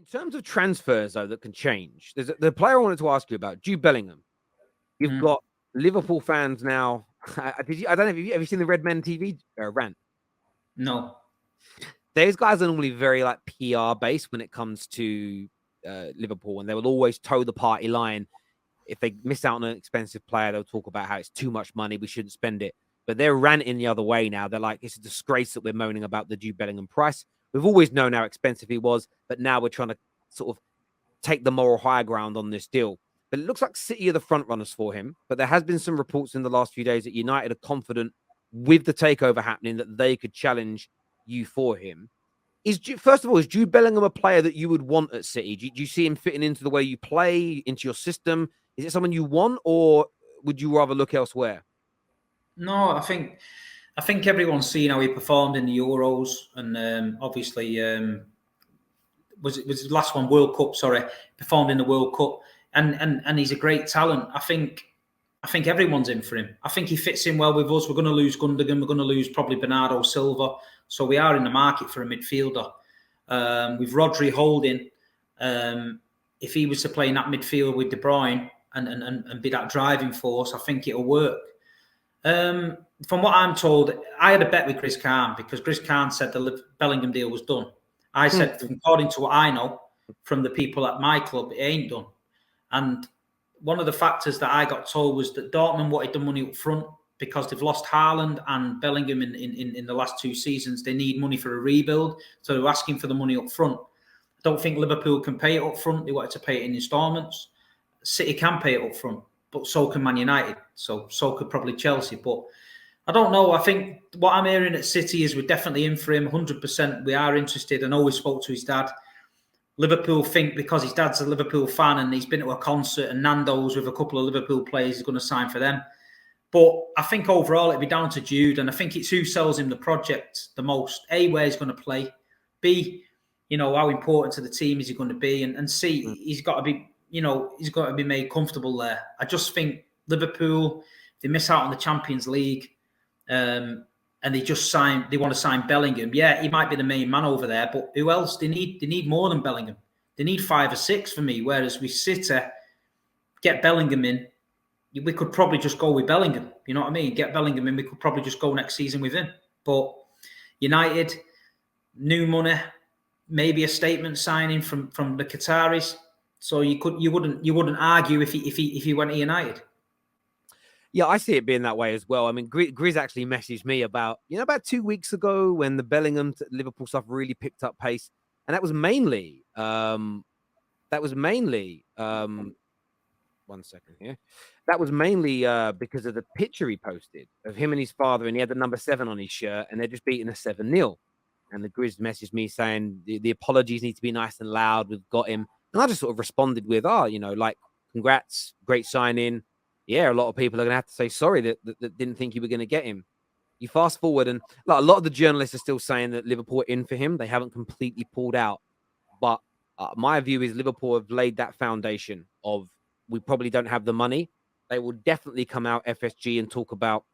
In terms of transfers, though, that can change, there's the player I wanted to ask you about, Jude Bellingham. You've got Liverpool fans now. I don't know. Have you seen the Red Men TV rant? No. Those guys are normally very like PR based when it comes to Liverpool, and they will always toe the party line. If they miss out on an expensive player, they'll talk about how it's too much money, we shouldn't spend it. But they're ranting the other way now. They're like, it's a disgrace that we're moaning about the Jude Bellingham price. We've always known how expensive he was, but now we're trying to sort of take the moral high ground on this deal. But it looks like City are the front runners for him. But there has been some reports in the last few days that United are confident with the takeover happening that they could challenge you for him. First of all, is Jude Bellingham a player that you would want at City? Do you see him fitting into the way you play, into your system? Is it someone you want, or would you rather look elsewhere? No, I think everyone's seen how he performed in the Euros, and obviously was the last one World Cup? Sorry, performed in the World Cup, and he's a great talent. I think everyone's in for him. I think he fits in well with us. We're going to lose Gundogan. We're going to lose probably Bernardo Silva. So we are in the market for a midfielder. With Rodri holding, if he was to play in that midfield with De Bruyne and be that driving force, I think it'll work. From what I'm told, I had a bet with Chris Khan because Chris Khan said the Bellingham deal was done. I said, according to what I know from the people at my club, it ain't done. And one of the factors that I got told was that Dortmund wanted the money up front because they've lost Haaland and Bellingham in the last 2 seasons. They need money for a rebuild, so they're asking for the money up front. I don't think Liverpool can pay it up front. They wanted to pay it in instalments. City can pay it up front, but so can Man United. So could probably Chelsea. But I don't know. I think what I'm hearing at City is we're definitely in for him. 100%. We are interested. I know we spoke to his dad. Liverpool think because his dad's a Liverpool fan and he's been to a concert and Nando's with a couple of Liverpool players, he's going to sign for them. But I think overall it'd be down to Jude, and I think it's who sells him the project the most. A, where he's going to play. B, how important to the team is he going to be, and C, he's got to be, he's got to be made comfortable there. I just think Liverpool, they miss out on the Champions League, and they want to sign Bellingham. Yeah, he might be the main man over there, but who else? They need more than Bellingham. They need 5 or 6 for me. Whereas we City get Bellingham in, we could probably just go with Bellingham. You know what I mean? Get Bellingham in, we could probably just go next season with him. But United, new money, maybe a statement signing from the Qataris. So you wouldn't argue if he went to United. Yeah, I see it being that way as well. I mean, Grizz actually messaged me about 2 weeks ago when the Bellingham Liverpool stuff really picked up pace, and that was mainly 1 second here. That was mainly because of the picture he posted of him and his father, and he had the number 7 on his shirt, and they're just beating a 7-0. And the Grizz messaged me saying the apologies need to be nice and loud. We've got him, and I just sort of responded with, congrats, great signing. Yeah, a lot of people are going to have to say sorry that didn't think you were going to get him. You fast forward, and a lot of the journalists are still saying that Liverpool are in for him. They haven't completely pulled out. But my view is Liverpool have laid that foundation of we probably don't have the money. They will definitely come out FSG and talk about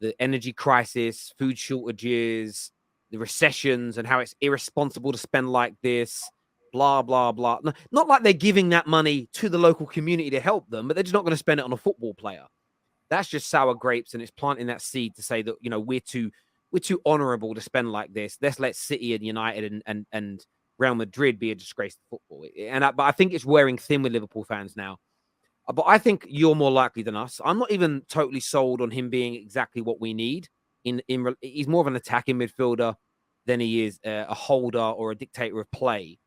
the energy crisis, food shortages, the recessions, and how it's irresponsible to spend like this. Blah, blah, blah. Not like they're giving that money to the local community to help them, but they're just not going to spend it on a football player. That's just sour grapes, and it's planting that seed to say that, we're too honourable to spend like this. Let's let City and United and Real Madrid be a disgrace to football. But I think it's wearing thin with Liverpool fans now. But I think you're more likely than us. I'm not even totally sold on him being exactly what we need. He's more of an attacking midfielder than he is a holder or a dictator of play.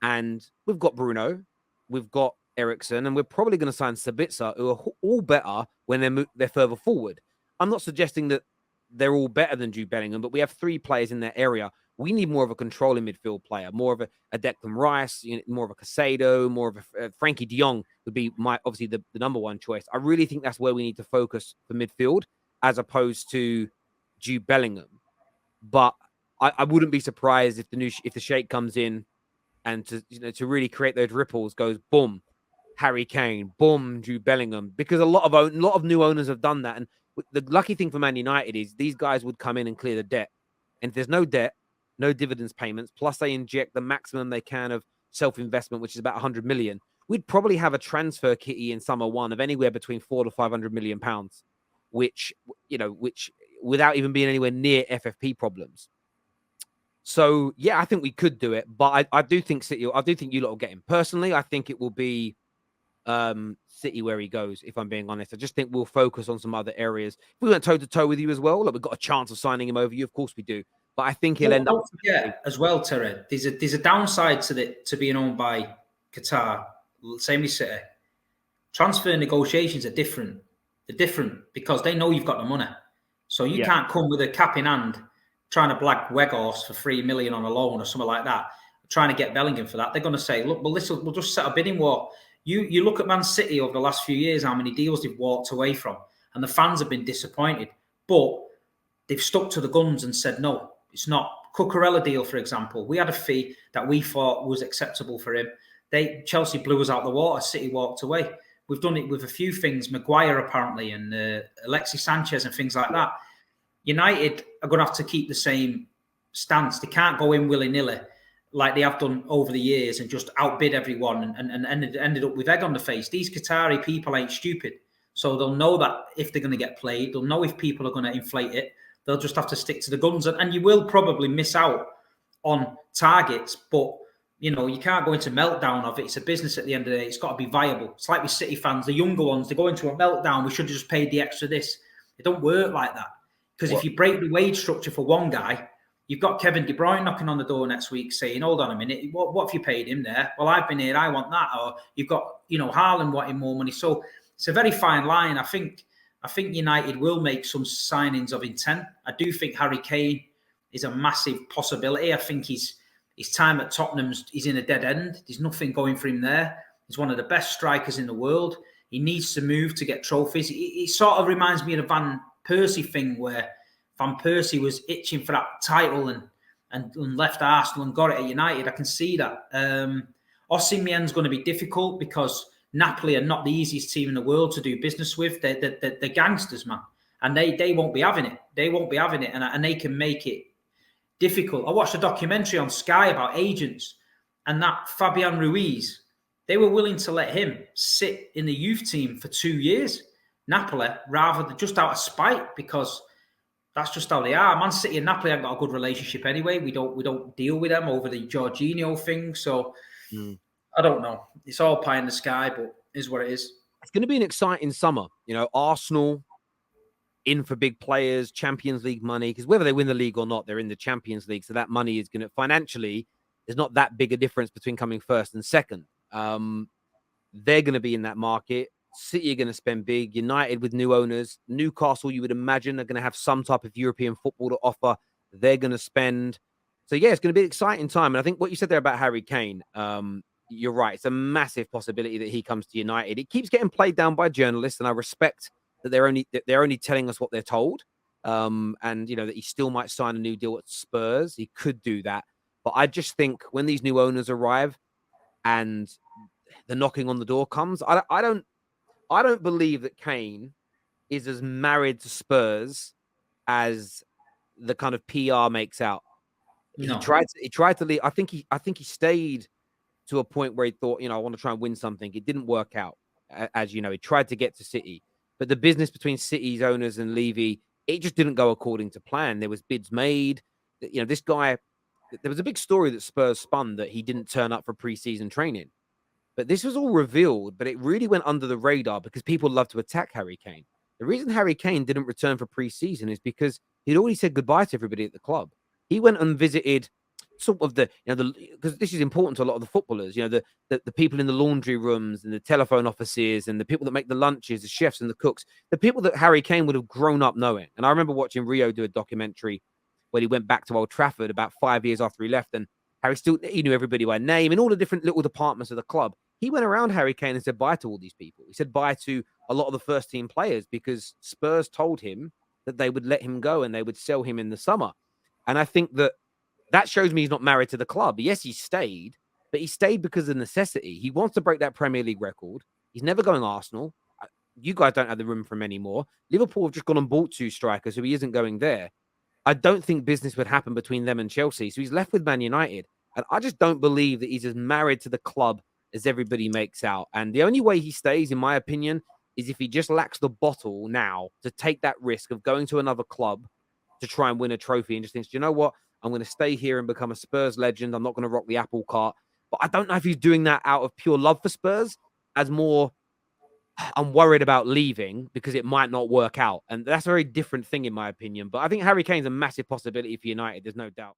And we've got Bruno, we've got Eriksen, and we're probably going to sign Sabitzer, who are all better when they're further forward. I'm not suggesting that they're all better than Jude Bellingham, but we have 3 players in that area. We need more of a controlling midfield player, more of a Declan Rice, more of a Casado, more of a Frankie de Jong would be obviously the number 1 choice. I really think that's where we need to focus for midfield as opposed to Jude Bellingham. But I wouldn't be surprised if the Sheikh comes in and to really create those ripples goes boom, Harry Kane, boom, Jude Bellingham, because a lot of new owners have done that. And the lucky thing for Man United is these guys would come in and clear the debt. And if there's no debt, no dividends payments, plus they inject the maximum they can of self-investment, which is about 100 million, we'd probably have a transfer kitty in summer one of anywhere between 400 to 500 million pounds, which without even being anywhere near FFP problems. So yeah, I think we could do it, but I do think City. I do think you lot will get him. Personally, I think it will be City where he goes. If I'm being honest, I just think we'll focus on some other areas. If we went toe to toe with you as well, like we've got a chance of signing him over you. Of course we do, but I think he'll end up. Don't forget as well, Terry. There's a downside to being owned by Qatar. Same as City. Transfer negotiations are different. They're different because they know you've got the money, so you can't come with a cap in hand trying to blag Weghorst for 3 million on a loan or something like that, trying to get Bellingham for that. They're going to say, look, well, we'll just set a bidding war. You look at Man City over the last few years, how many deals they've walked away from, and the fans have been disappointed. But they've stuck to the guns and said, no, it's not. Cucurella deal, for example, we had a fee that we thought was acceptable for him. Chelsea blew us out the water. City walked away. We've done it with a few things, Maguire apparently, and Alexis Sanchez and things like that. United are going to have to keep the same stance. They can't go in willy-nilly like they have done over the years and just outbid everyone and ended up with egg on the face. These Qatari people ain't stupid. So they'll know that if they're going to get played, they'll know if people are going to inflate it. They'll just have to stick to the guns. And you will probably miss out on targets, but you can't go into meltdown of it. It's a business at the end of the day. It's got to be viable. It's like with City fans, the younger ones, they go into a meltdown. We should have just paid the extra this. It don't work like that. Because if you break the wage structure for one guy, you've got Kevin De Bruyne knocking on the door next week saying, hold on a minute, what have you paid him there? Well, I've been here, I want that. Or you've got, Haaland wanting more money. So it's a very fine line. I think United will make some signings of intent. I do think Harry Kane is a massive possibility. I think his time at Tottenham, he's in a dead end. There's nothing going for him there. He's one of the best strikers in the world. He needs to move to get trophies. It sort of reminds me of the Van Persie thing where Van Persie was itching for that title and left Arsenal and got it at United. I can see that. Osimhen's going to be difficult because Napoli are not the easiest team in the world to do business with. They're gangsters, man. And they won't be having it. They won't be having it. And they can make it difficult. I watched a documentary on Sky about agents and that Fabian Ruiz, they were willing to let him sit in the youth team for 2 years. Napoli, rather than just out of spite, because that's just how they are. Man City and Napoli have got a good relationship anyway. We don't deal with them over the Jorginho thing. So I don't know. It's all pie in the sky, but it is what it is. It's going to be an exciting summer. Arsenal in for big players, Champions League money, because whether they win the league or not, they're in the Champions League. So that money is going to financially, there's not that big a difference between coming first and second. They're going to be in that market. City are going to spend big. United with new owners. Newcastle, you would imagine, are going to have some type of European football to offer. They're going to spend. So, yeah, it's going to be an exciting time. And I think what you said there about Harry Kane, you're right. It's a massive possibility that he comes to United. It keeps getting played down by journalists, and I respect that they're only telling us what they're told. And, that he still might sign a new deal at Spurs. He could do that. But I just think when these new owners arrive and the knocking on the door comes, I don't believe that Kane is as married to Spurs as the kind of PR makes out. No. He tried to leave. I think he stayed to a point where he thought, I want to try and win something. It didn't work out. As you know, he tried to get to City, but the business between City's owners and Levy, it just didn't go according to plan. There was bids made. This guy, there was a big story that Spurs spun that he didn't turn up for pre-season training. But this was all revealed, but it really went under the radar because people love to attack Harry Kane. The reason Harry Kane didn't return for pre-season is because he'd already said goodbye to everybody at the club. He went and visited sort of because this is important to a lot of the footballers, the people in the laundry rooms and the telephone offices and the people that make the lunches, the chefs and the cooks, the people that Harry Kane would have grown up knowing. And I remember watching Rio do a documentary when he went back to Old Trafford about 5 years after he left, and he knew everybody by name in all the different little departments of the club. He went around Harry Kane and said bye to all these people. He said bye to a lot of the first team players because Spurs told him that they would let him go and they would sell him in the summer. And I think that shows me he's not married to the club. Yes, he stayed, but he stayed because of necessity. He wants to break that Premier League record. He's never going Arsenal. You guys don't have the room for him anymore. Liverpool have just gone and bought 2 strikers, so he isn't going there. I don't think business would happen between them and Chelsea. So he's left with Man United. And I just don't believe that he's as married to the club as everybody makes out. And the only way he stays, in my opinion, is if he just lacks the bottle now to take that risk of going to another club to try and win a trophy and just thinks, you know what? I'm going to stay here and become a Spurs legend. I'm not going to rock the apple cart. But I don't know if he's doing that out of pure love for Spurs, as more, I'm worried about leaving because it might not work out. And that's a very different thing, in my opinion. But I think Harry Kane's a massive possibility for United. There's no doubt.